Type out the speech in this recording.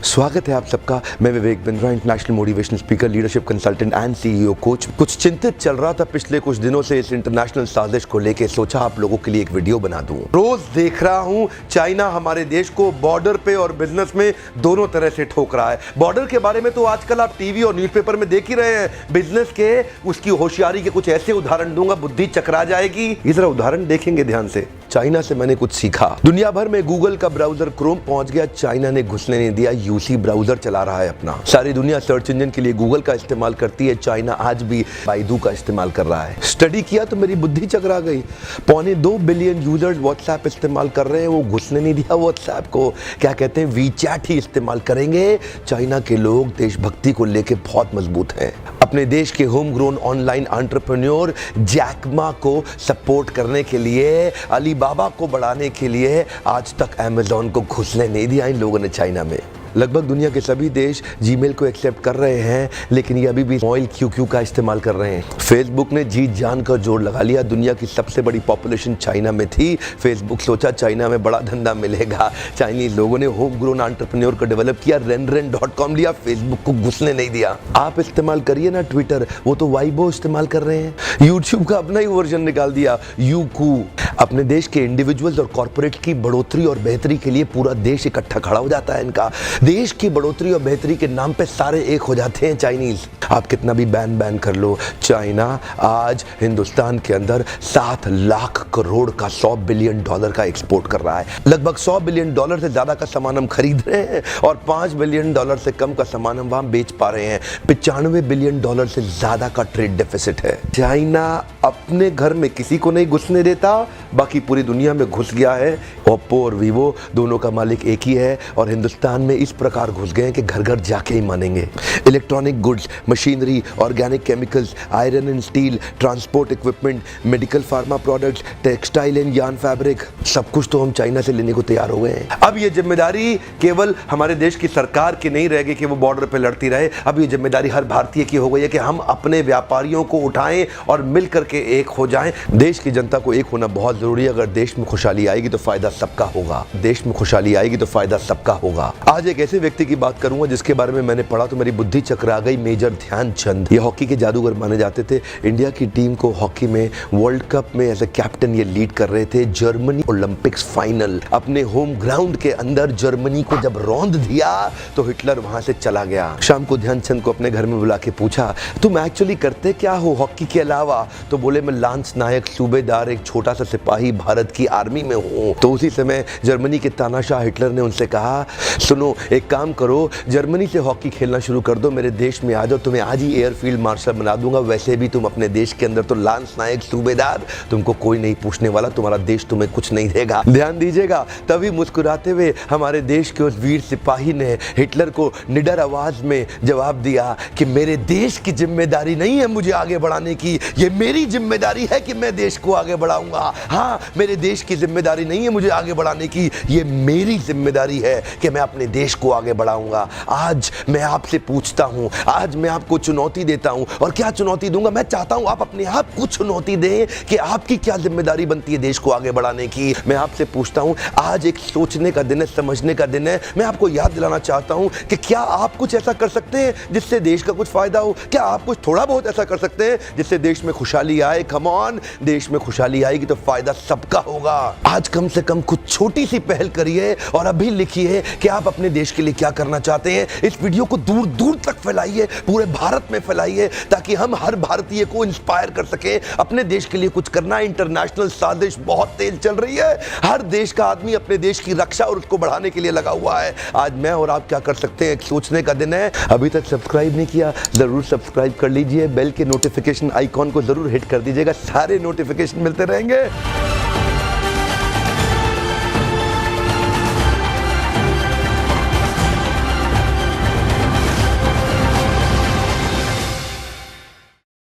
स्वागत है आप सबका। मैं Vivek Bindra, international motivational speaker, leadership consultant and CEO coach. कुछ चिंतित चल रहा था पिछले कुछ दिनों से इस इंटरनेशनल साजिश को लेके, सोचा आप लोगों के लिए एक वीडियो बना दूं। रोज देख रहा हूं चाइना हमारे देश को बॉर्डर पे और बिजनेस में दोनों तरह से ठोक रहा है। बॉर्डर के बारे में तो आजकल आप टीवी और न्यूज़पेपर में देख ही रहे हैं। बिजनेस के उसकी होशियारी के कुछ ऐसे उदाहरण दूंगा, बुद्धि चकरा जाएगी। ये जरा उदाहरण देखेंगे ध्यान से। चाइना से मैंने कुछ सीखा। दुनिया भर में गूगल का ब्राउजर क्रोम पहुंच गया, चाइना ने घुसने नहीं दिया। यूसी ब्राउजर चला रहा है अपना। सारी दुनिया सर्च इंजन के लिए गूगल का इस्तेमाल करती है, चाइना आज भी बाइडू का इस्तेमाल कर रहा है। स्टडी किया तो मेरी बुद्धि चकरा गई। 2.25 बिलियन यूजर्स व्हाट्सएप इस्तेमाल कर रहे हैं, वो घुसने नहीं दिया व्हाट्सएप को। क्या कहते हैं, वीचैट ही इस्तेमाल करेंगे। चाइना के लोग देशभक्ति को लेकर बहुत मजबूत हैं। अपने देश के home grown online entrepreneur Jack Ma को सपोर्ट करने के लिए, अलीबाबा को बढ़ाने के लिए आज तक अमेज़न को घुसने नहीं दिया इन लोगों ने चाइना में। लगभग दुनिया के सभी देश जीमेल को एक्सेप्ट कर रहे हैं, लेकिन ये अभी भी ऑयल क्यू का इस्तेमाल कर रहे हैं। फेसबुक ने जी जान का जोर लगा लिया। दुनिया की सबसे बड़ी पॉपुलेशन चाइना में थी। फेसबुक सोचा चाइना में बड़ा धंधा मिलेगा। चाइनीज लोगों ने होम ग्रोन एंटरप्रेन्योर को डेवलप किया, रेन.com लिया, फेसबुक को घुसने नहीं दिया। आप इस्तेमाल करिए ना ट्विटर, वो तो वाइबो इस्तेमाल कर रहे हैं। यूट्यूब का अपना ही वर्जन निकाल दिया, यूकू। अपने देश के इंडिविजुअल्स और कॉर्पोरेट की बढ़ोतरी और बेहतरी के लिए पूरा देश इकट्ठा खड़ा हो जाता है इनका। देश की बढ़ोतरी और बेहतरी के नाम पे सारे एक हो जाते हैं चाइनीज। आप कितना भी बैन कर लो, चाइना आज हिंदुस्तान के अंदर 7 लाख करोड़ का $100 बिलियन का एक्सपोर्ट कर रहा है। लगभग $100 बिलियन से ज्यादा का सामान हम खरीद रहे हैं और $5 बिलियन से कम का सामान हम वहां बेच पा रहे हैं। $95 बिलियन से ज्यादा का ट्रेड डेफिसिट है। चाइना अपने घर में किसी को नहीं घुसने देता, बाकी पूरी दुनिया में घुस गया है। ओप्पो और वीवो दोनों का मालिक एक ही है और हिंदुस्तान में इस प्रकार घुस गए हैं कि घर घर जाके ही मानेंगे। Electronic goods, machinery, organic chemicals, iron and steel, transport equipment, medical pharma products, textile and yarn fabric, सब कुछ तो हम चाइना से लेने को तैयार हो गए हैं। अब ये जिम्मेदारी केवल हमारे देश की सरकार की नहीं रहेगी कि वो बॉर्डर पे लड़ती रहे। अब ये जिम्मेदारी हर भारतीय की हो गई है कि हम अपने व्यापारियों को उठाएं और मिल करके एक हो जाएं। देश की जनता को एक होना बहुत जरूरी है। अगर देश में खुशहाली आएगी तो फायदा सबका होगा। देश में खुशहाली आएगी तो फायदा सबका होगा। आज एक ऐसे व्यक्ति की बात करूंगा जिसके बारे में मैंने पढ़ा तो मेरी बुद्धि चकरा गई। मेजर ध्यानचंद, ये हॉकी के जादूगर माने जाते थे। इंडिया की टीम को हॉकी में वर्ल्ड कप में एज ए कैप्टन ये लीड कर रहे थे। जर्मनी ओलंपिक्स फाइनल अपने होम ग्राउंड के अंदर जर्मनी को जब रौंद दिया तो हिटलर वहां से चला गया। शाम को ध्यानचंद को अपने घर में बुला के पूछा, तुम एक्चुअली करते क्या हो हॉकी के अलावा? तो बोले, मैं लांस नायक, सूबेदार, एक छोटा सा सिपाही भारत की आर्मी में हूँ। तो उसी समय जर्मनी के तानाशाह हिटलर ने उनसे कहा, सुनो एक काम करो, जर्मनी से हॉकी खेलना शुरू कर दो, मेरे देश में आ जाओ, तुम्हें आज ही एयरफील्ड मार्शल बना दूंगा। वैसे भी तुम अपने देश के अंदर तो लांस नायक, सूबेदार, तुमको कोई नहीं पूछने वाला, तुम्हारा देश तुम्हें कुछ नहीं देगा। ध्यान दीजिएगा, तभी मुस्कुराते हुए हमारे देश के उस वीर सिपाही ने हिटलर को निडर आवाज में जवाब दिया कि मेरे देश की जिम्मेदारी नहीं है मुझे आगे बढ़ाने की, ये मेरी जिम्मेदारी है कि मैं देश को आगे बढ़ाऊंगा। हाँ, मेरे देश की जिम्मेदारी नहीं है मुझे आगे बढ़ाने की, ये मेरी जिम्मेदारी है कि मैं अपने देश को आगे बढ़ाऊंगा। आज मैं आपसे पूछता हूं, आज मैं आपको चुनौती देता हूं। और क्या चुनौती दूंगा? मैं चाहता हूं आप अपने आप को चुनौती दें कि आपकी क्या जिम्मेदारी बनती है देश को आगे बढ़ाने की। मैं आपसे पूछता हूं, आज एक सोचने का दिन है, समझने का दिन है। मैं आपको याद दिलाना चाहता हूं कि क्या आप कुछ ऐसा कर सकते हैं जिससे देश का कुछ फायदा हो? क्या आप कुछ थोड़ा बहुत ऐसा कर सकते हैं जिससे देश में खुशहाली आए? कम ऑन, देश में खुशहाली आएगी तो फायदा सबका होगा। आज कम से कम कुछ छोटी सी पहल करिए और अभी लिखिए कि आप अपने देश के लिए क्या करना चाहते हैं। इस वीडियो को दूर दूर तक फैलाइए, पूरे भारत में फैलाइए, ताकि हम हर भारतीय को इंस्पायर कर सके अपने देश के लिए कुछ करना। इंटरनेशनल साजिश बहुत तेज चल रही है। हर देश का आदमी अपने देश की रक्षा और उसको बढ़ाने के लिए लगा हुआ है। आज मैं और आप क्या कर सकते हैं, एक सोचने का दिन है। अभी तक सब्सक्राइब नहीं किया, जरूर सब्सक्राइब कर लीजिए। बेल के नोटिफिकेशन आइकॉन को जरूर हिट कर दीजिएगा, सारे नोटिफिकेशन मिलते रहेंगे।